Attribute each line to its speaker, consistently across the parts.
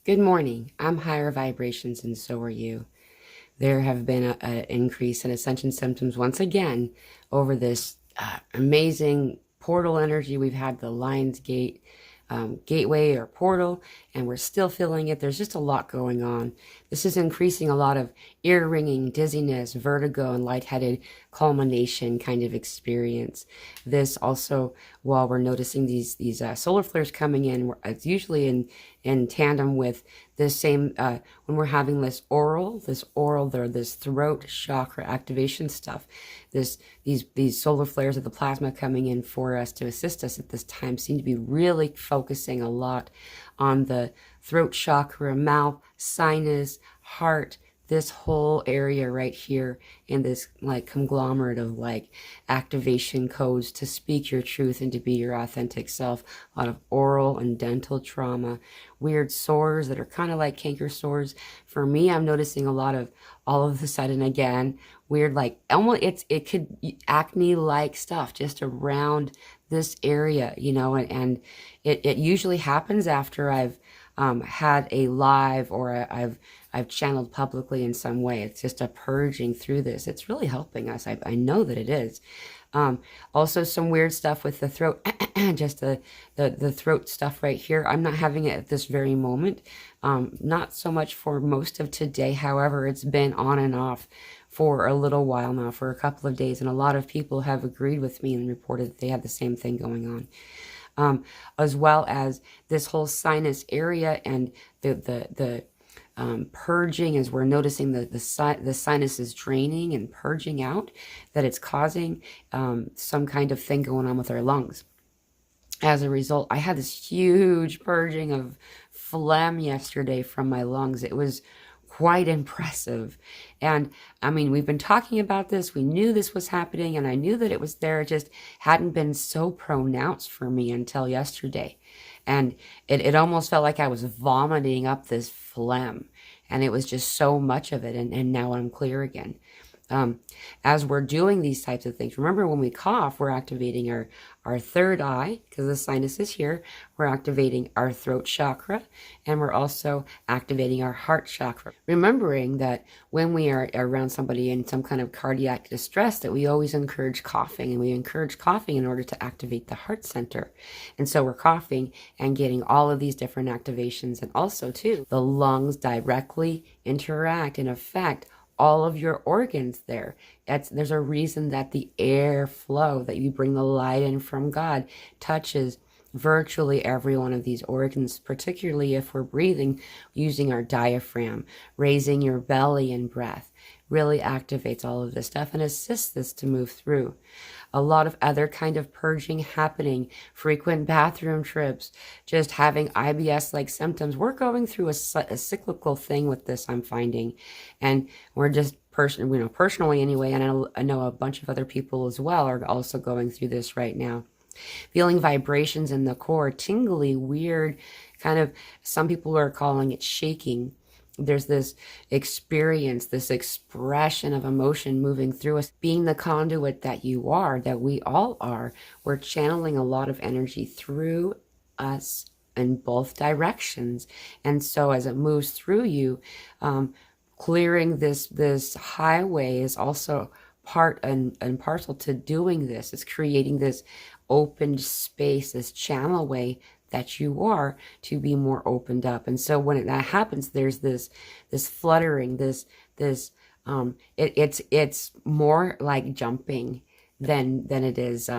Speaker 1: Good morning. I'm higher vibrations and so are you. There have been an increase in ascension symptoms once again over this amazing portal energy. We've had the Lion's Gate gateway or portal, and we're still feeling it. There's just a lot going on. This is increasing a lot of ear ringing, dizziness, vertigo, and lightheaded culmination kind of experience. This also, while we're noticing these solar flares coming in, it's usually in tandem with this same when we're having this throat chakra activation stuff. These solar flares of the plasma coming in for us to assist us at this time seem to be really focusing a lot on the throat chakra, mouth, sinus, heart, this whole area right here in this like conglomerate of like activation codes to speak your truth and to be your authentic self. A lot of oral and dental trauma, weird sores that are kind of like canker sores. For me, I'm noticing a lot of all of a sudden again weird, like almost it could acne like stuff just around this area, you know, and it usually happens after I've had a live or I've channeled publicly in some way. It's just a purging through this. It's really helping us. I know that it is. Also some weird stuff with the throat, just the throat stuff right here. I'm not having it at this very moment. Not so much for most of today. However, it's been on and off for a little while now, for a couple of days. And a lot of people have agreed with me and reported that they have the same thing going on. As well as this whole sinus area and the purging, as we're noticing the sinuses draining and purging out, that it's causing some kind of thing going on with our lungs. As a result, I had this huge purging of phlegm yesterday from my lungs. It was quite impressive. And I mean, we've been talking about this. We knew this was happening and I knew that it was there. It just hadn't been so pronounced for me until yesterday. And it almost felt like I was vomiting up this phlegm, and it was just so much of it. And now I'm clear again. As we're doing these types of things, remember when we cough, we're activating our third eye because the sinus is here. We're activating our throat chakra, and we're also activating our heart chakra. Remembering that when we are around somebody in some kind of cardiac distress, that we always encourage coughing, and we encourage coughing in order to activate the heart center. And so we're coughing and getting all of these different activations. And also too, the lungs directly interact and affect all of your organs there. There's a reason that the air flow, that you bring the light in from God, touches virtually every one of these organs, particularly if we're breathing using our diaphragm. Raising your belly in breath really activates all of this stuff and assists this to move through. A lot of other kind of purging happening, frequent bathroom trips, just having IBS-like symptoms. We're going through a cyclical thing with this, I'm finding. And we're just personally anyway, and I know a bunch of other people as well are also going through this right now. Feeling vibrations in the core, tingly, weird, kind of, some people are calling it shaking. There's this experience, this expression of emotion moving through us. Being the conduit that you are, that we all are, we're channeling a lot of energy through us in both directions. And so as it moves through you, clearing this highway is also part and parcel to doing this. It's creating this open space, this channel way that you are to be more opened up. And so when that happens, there's this fluttering, it's more like jumping than it is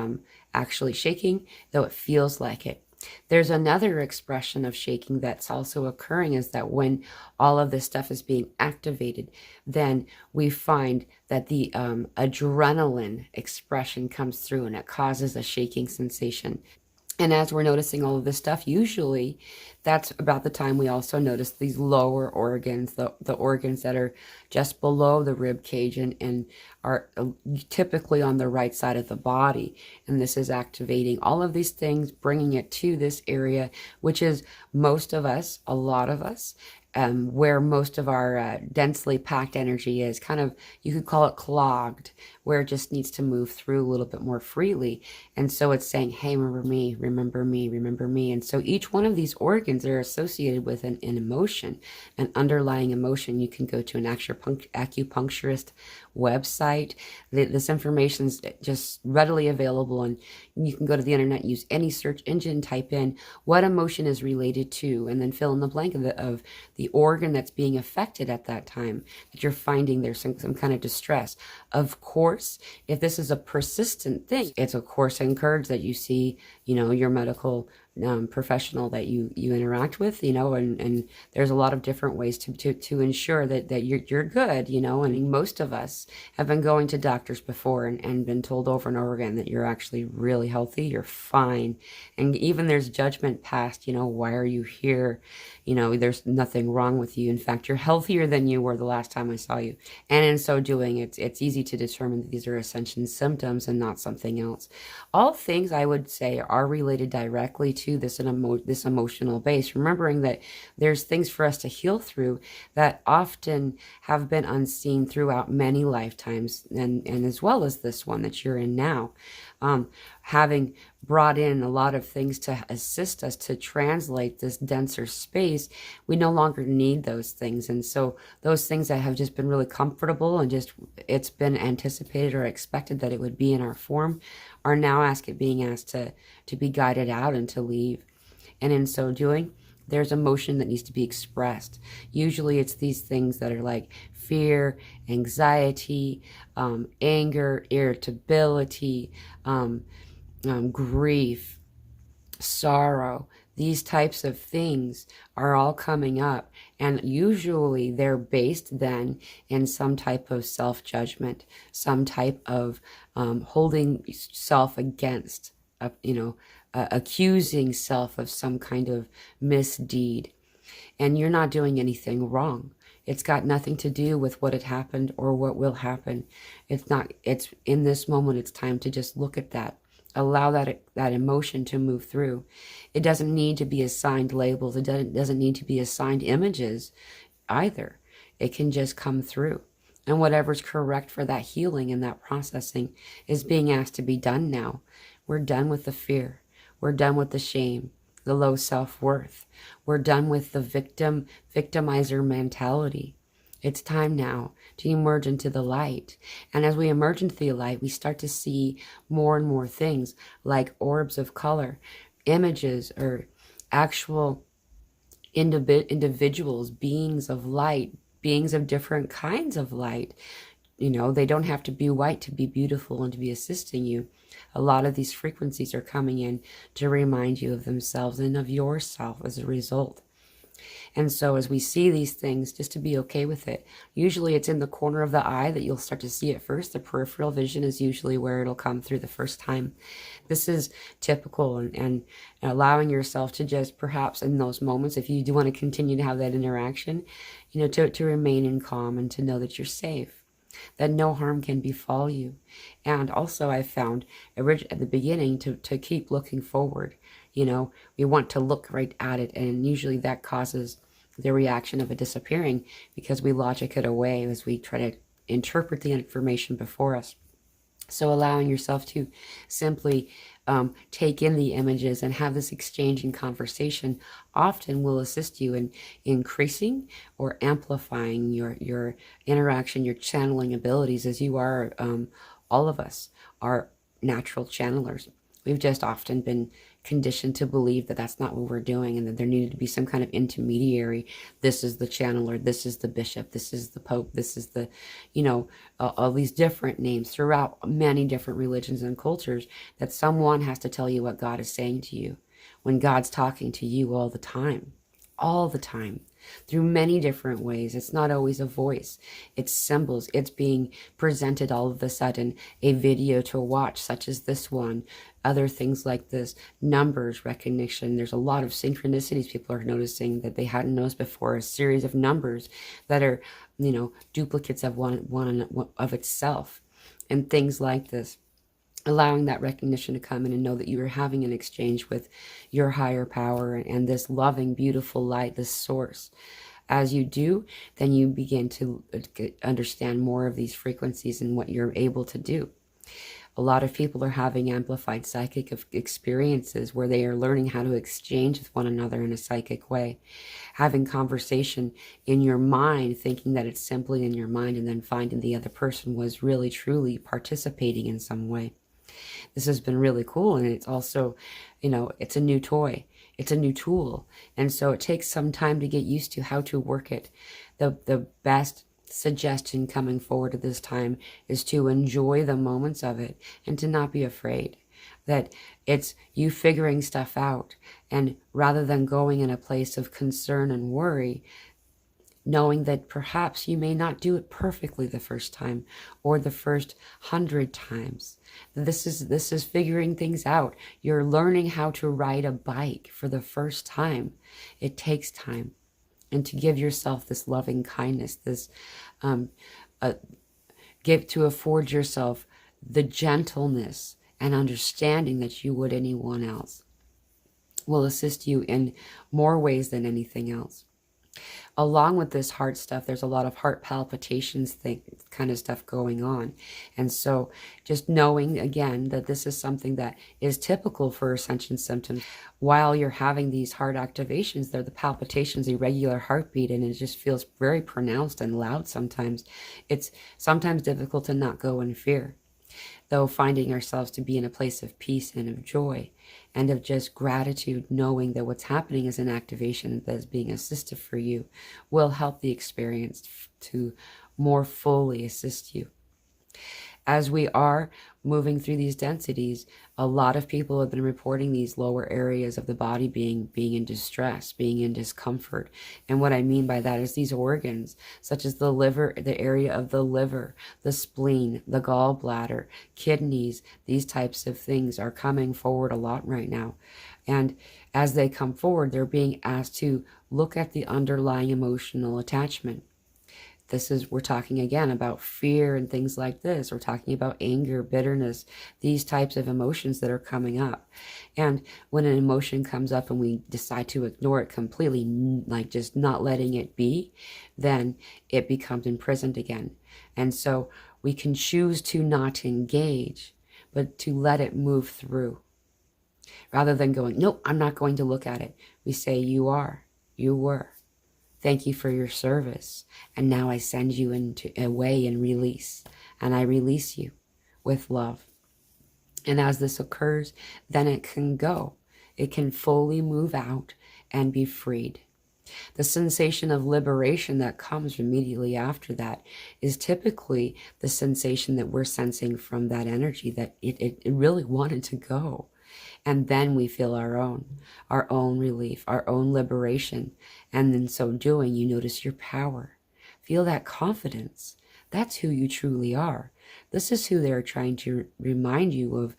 Speaker 1: actually shaking, though it feels like it. There's another expression of shaking that's also occurring, is that when all of this stuff is being activated, then we find that the adrenaline expression comes through and it causes a shaking sensation. And as we're noticing all of this stuff, usually that's about the time we also notice these lower organs, the organs that are just below the rib cage and are typically on the right side of the body. And this is activating all of these things, bringing it to this area, which is most of us, a lot of us, where most of our densely packed energy is kind of, you could call it clogged, where it just needs to move through a little bit more freely. And so it's saying, hey, remember me, remember me, remember me. And so each one of these organs signs are associated with an emotion, an underlying emotion. You can go to an acupuncturist website. This information is just readily available, and you can go to the internet, use any search engine, type in what emotion is related to, and then fill in the blank of the organ that's being affected at that time, that you're finding there's some kind of distress. Of course, if this is a persistent thing, it's of course encouraged that you see, your medical professional that you interact with, and there's a lot of different ways to ensure that you're good, and most of us have been going to doctors before and been told over and over again that you're actually really healthy, you're fine. And even there's judgment passed, why are you here? There's nothing wrong with you. In fact, you're healthier than you were the last time I saw you. And in so doing, it's easy to determine that these are ascension symptoms and not something else. All things, I would say, are related directly to this emotional base, remembering that there's things for us to heal through that often have been unseen throughout many lifetimes, and as well as this one that you're in now. Having brought in a lot of things to assist us to translate this denser space, we no longer need those things. And so those things that have just been really comfortable and just it's been anticipated or expected that it would be in our form are now being asked to be guided out and to leave. And in so doing, there's emotion that needs to be expressed. Usually it's these things that are like fear, anxiety, anger, irritability, grief, sorrow. These types of things are all coming up, and usually they're based then in some type of self-judgment, some type of holding self against, accusing self of some kind of misdeed. And you're not doing anything wrong. It's got nothing to do with what had happened or what will happen. It's in this moment, it's time to just look at that. Allow that emotion to move through. It doesn't need to be assigned labels. It doesn't need to be assigned images either. It can just come through. And whatever's correct for that healing and that processing is being asked to be done now. We're done with the fear. We're done with the shame, the low self-worth. We're done with the victimizer mentality. It's time now to emerge into the light. And as we emerge into the light, we start to see more and more things like orbs of color, images, or actual individuals, beings of light, beings of different kinds of light. They don't have to be white to be beautiful and to be assisting you. A lot of these frequencies are coming in to remind you of themselves and of yourself as a result. And so as we see these things, just to be okay with it. Usually it's in the corner of the eye that you'll start to see it first. The peripheral vision is usually where it'll come through the first time. This is typical, and allowing yourself to just perhaps in those moments, if you do want to continue to have that interaction, to remain in calm and to know that you're safe, that no harm can befall you. And also I found at the beginning to keep looking forward. We want to look right at it, and usually that causes the reaction of it disappearing because we logic it away as we try to interpret the information before us. So allowing yourself to simply take in the images and have this exchange and conversation often will assist you in increasing or amplifying your interaction, your channeling abilities, as you are, all of us are natural channelers. We've just often been conditioned to believe that that's not what we're doing, and that there needed to be some kind of intermediary. This is the channeler, this is the bishop, this is the pope, this is the, all these different names throughout many different religions and cultures, that someone has to tell you what God is saying to you, when God's talking to you all the time, through many different ways. It's not always a voice, it's symbols. It's being presented all of a sudden, a video to watch such as this one, other things like this, numbers recognition. There's a lot of synchronicities people are noticing that they hadn't noticed before, a series of numbers that are, duplicates of one of itself, and things like this. Allowing that recognition to come in and know that you are having an exchange with your higher power and this loving, beautiful light, this source. As you do, then you begin to understand more of these frequencies and what you're able to do. A lot of people are having amplified psychic experiences where they are learning how to exchange with one another in a psychic way. Having conversation in your mind, thinking that it's simply in your mind, and then finding the other person was really, truly participating in some way. This has been really cool, and it's also, it's a new toy. It's a new tool. And so it takes some time to get used to how to work it. The best suggestion coming forward at this time is to enjoy the moments of it and to not be afraid. That it's you figuring stuff out, and rather than going in a place of concern and worry, knowing that perhaps you may not do it perfectly the first time or the first 100 times. This is figuring things out. You're learning how to ride a bike for the first time. It takes time. And to give yourself this loving kindness, this to afford yourself the gentleness and understanding that you would anyone else will assist you in more ways than anything else. Along with this heart stuff, there's a lot of heart palpitations kind of stuff going on. And so just knowing, again, that this is something that is typical for Ascension symptoms. While you're having these heart activations, they're the palpitations, irregular heartbeat, and it just feels very pronounced and loud sometimes. It's sometimes difficult to not go in fear, though finding ourselves to be in a place of peace and of joy and of just gratitude, knowing that what's happening is an activation that is being assisted for you will help the experience to more fully assist you. As we are moving through these densities, a lot of people have been reporting these lower areas of the body being in distress, being in discomfort. And what I mean by that is these organs, such as the liver, the area of the liver, the spleen, the gallbladder, kidneys, these types of things are coming forward a lot right now. And as they come forward, they're being asked to look at the underlying emotional attachment. We're talking again about fear and things like this. We're talking about anger, bitterness, these types of emotions that are coming up. And when an emotion comes up and we decide to ignore it completely, like just not letting it be, then it becomes imprisoned again. And so we can choose to not engage, but to let it move through. Rather than going, nope, I'm not going to look at it. We say, you are, you were. Thank you for your service. And now I send you away and release. And I release you with love. And as this occurs, then it can go. It can fully move out and be freed. The sensation of liberation that comes immediately after that is typically the sensation that we're sensing from that energy, that it really wanted to go. And then we feel our own relief, our own liberation. And in so doing, you notice your power. Feel that confidence. That's who you truly are. This is who they're trying to remind you of,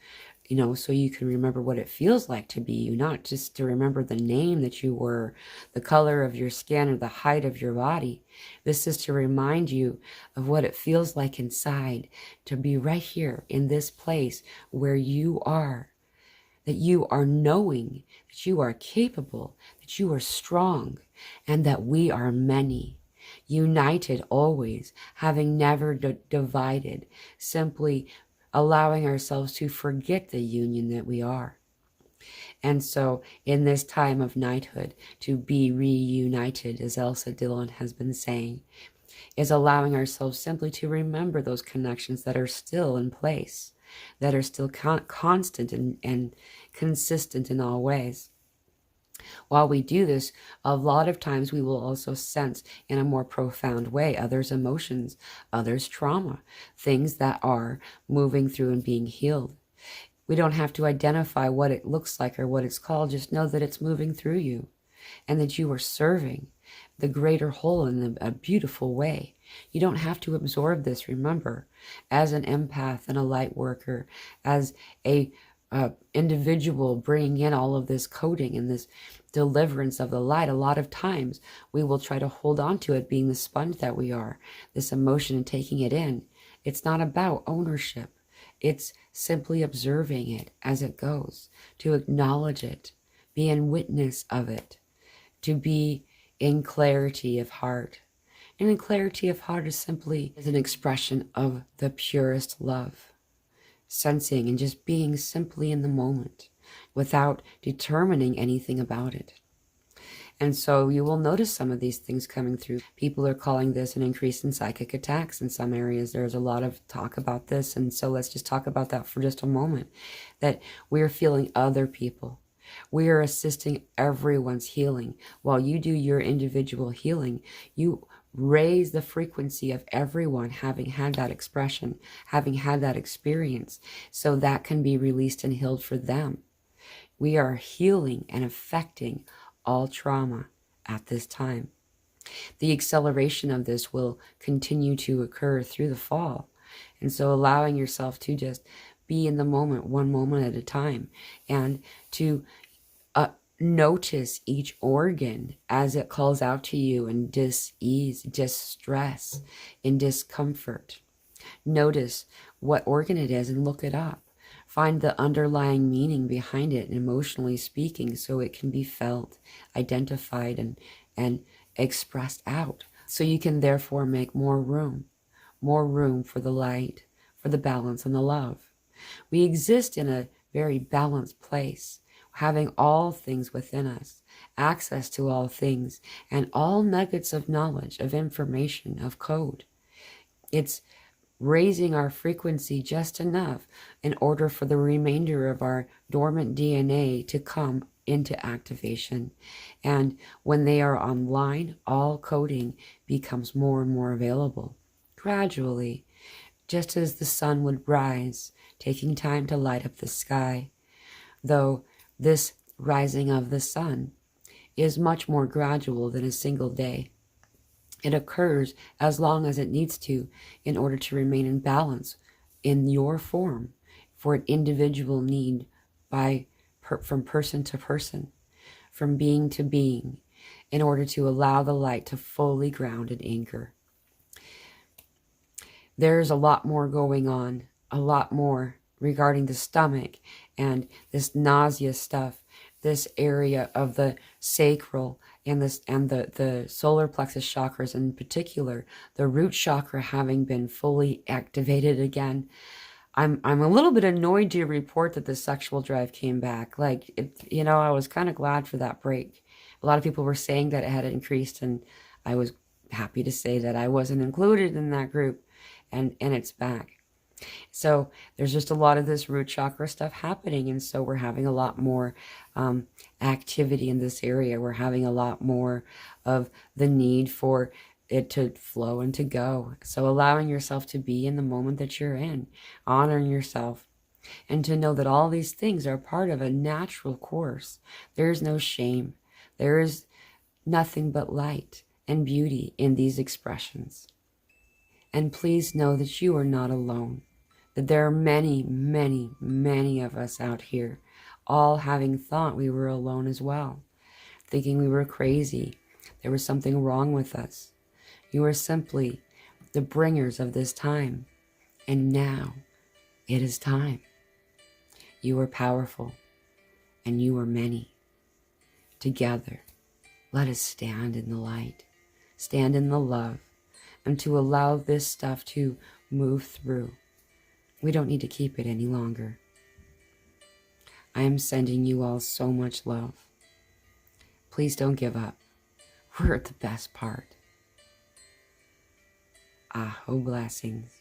Speaker 1: so you can remember what it feels like to be you, not just to remember the name that you were, the color of your skin, or the height of your body. This is to remind you of what it feels like inside to be right here in this place where you are. That you are knowing, that you are capable, that you are strong, and that we are many, united always, having never divided, simply allowing ourselves to forget the union that we are. And so in this time of knighthood, to be reunited, as Elsa Dillon has been saying, is allowing ourselves simply to remember those connections that are still in place, that are still constant and consistent in all ways. While we do this, a lot of times we will also sense in a more profound way others' emotions, others' trauma, things that are moving through and being healed. We don't have to identify what it looks like or what it's called. Just know that it's moving through you and that you are serving the greater whole in a beautiful way. You don't have to absorb this. Remember, as an empath and a light worker, as a individual bringing in all of this coding and this deliverance of the light, a lot of times we will try to hold on to it, being the sponge that we are, this emotion, and taking it in. It's not about ownership. It's simply observing it as it goes, to acknowledge it, be in witness of it, to be in clarity of heart. And in clarity of heart is simply an expression of the purest love. sensing and just being simply in the moment without determining anything about it. And so you will notice some of these things coming through. People are calling this an increase in psychic attacks in some areas. There's a lot of talk about this. And so let's just talk about that for just a moment, that we're feeling other people. We are assisting everyone's healing. While you do your individual healing, you raise the frequency of everyone having had that expression, having had that experience, so that can be released and healed for them. We are healing and affecting all trauma at this time. The acceleration of this will continue to occur through the fall. And so allowing yourself to just be in the moment, one moment at a time, and to notice each organ as it calls out to you in dis-ease, distress, in discomfort. Notice what organ it is and look it up. Find the underlying meaning behind it, emotionally speaking, so it can be felt, identified, and expressed out. So you can therefore make more room for the light, for the balance and the love. We exist in a very balanced place, having all things within us, access to all things, and all nuggets of knowledge, of information, of code. It's raising our frequency just enough in order for the remainder of our dormant DNA to come into activation. And when they are online, all coding becomes more and more available. Gradually, just as the sun would rise, taking time to light up the sky, though this rising of the sun is much more gradual than a single day. It occurs as long as it needs to in order to remain in balance in your form for an individual need from person to person, from being to being, in order to allow the light to fully ground and anchor. There's a lot more going on, a lot more regarding the stomach and this nausea stuff, this area of the sacral and the solar plexus chakras, in particular, the root chakra having been fully activated again. I'm a little bit annoyed to report that the sexual drive came back. Like, I was kind of glad for that break. A lot of people were saying that it had increased, and I was happy to say that I wasn't included in that group, and it's back. So there's just a lot of this root chakra stuff happening. And so we're having a lot more activity in this area. We're having a lot more of the need for it to flow and to go. So allowing yourself to be in the moment that you're in, honoring yourself, and to know that all these things are part of a natural course. There is no shame. There is nothing but light and beauty in these expressions. And please know that you are not alone. That there are many, many, many of us out here, all having thought we were alone as well, thinking we were crazy, there was something wrong with us. You are simply the bringers of this time, and now it is time. You are powerful, and you are many. Together, let us stand in the light, stand in the love, and to allow this stuff to move through. We don't need to keep it any longer. I am sending you all so much love. Please don't give up. We're at the best part. Aho blessings.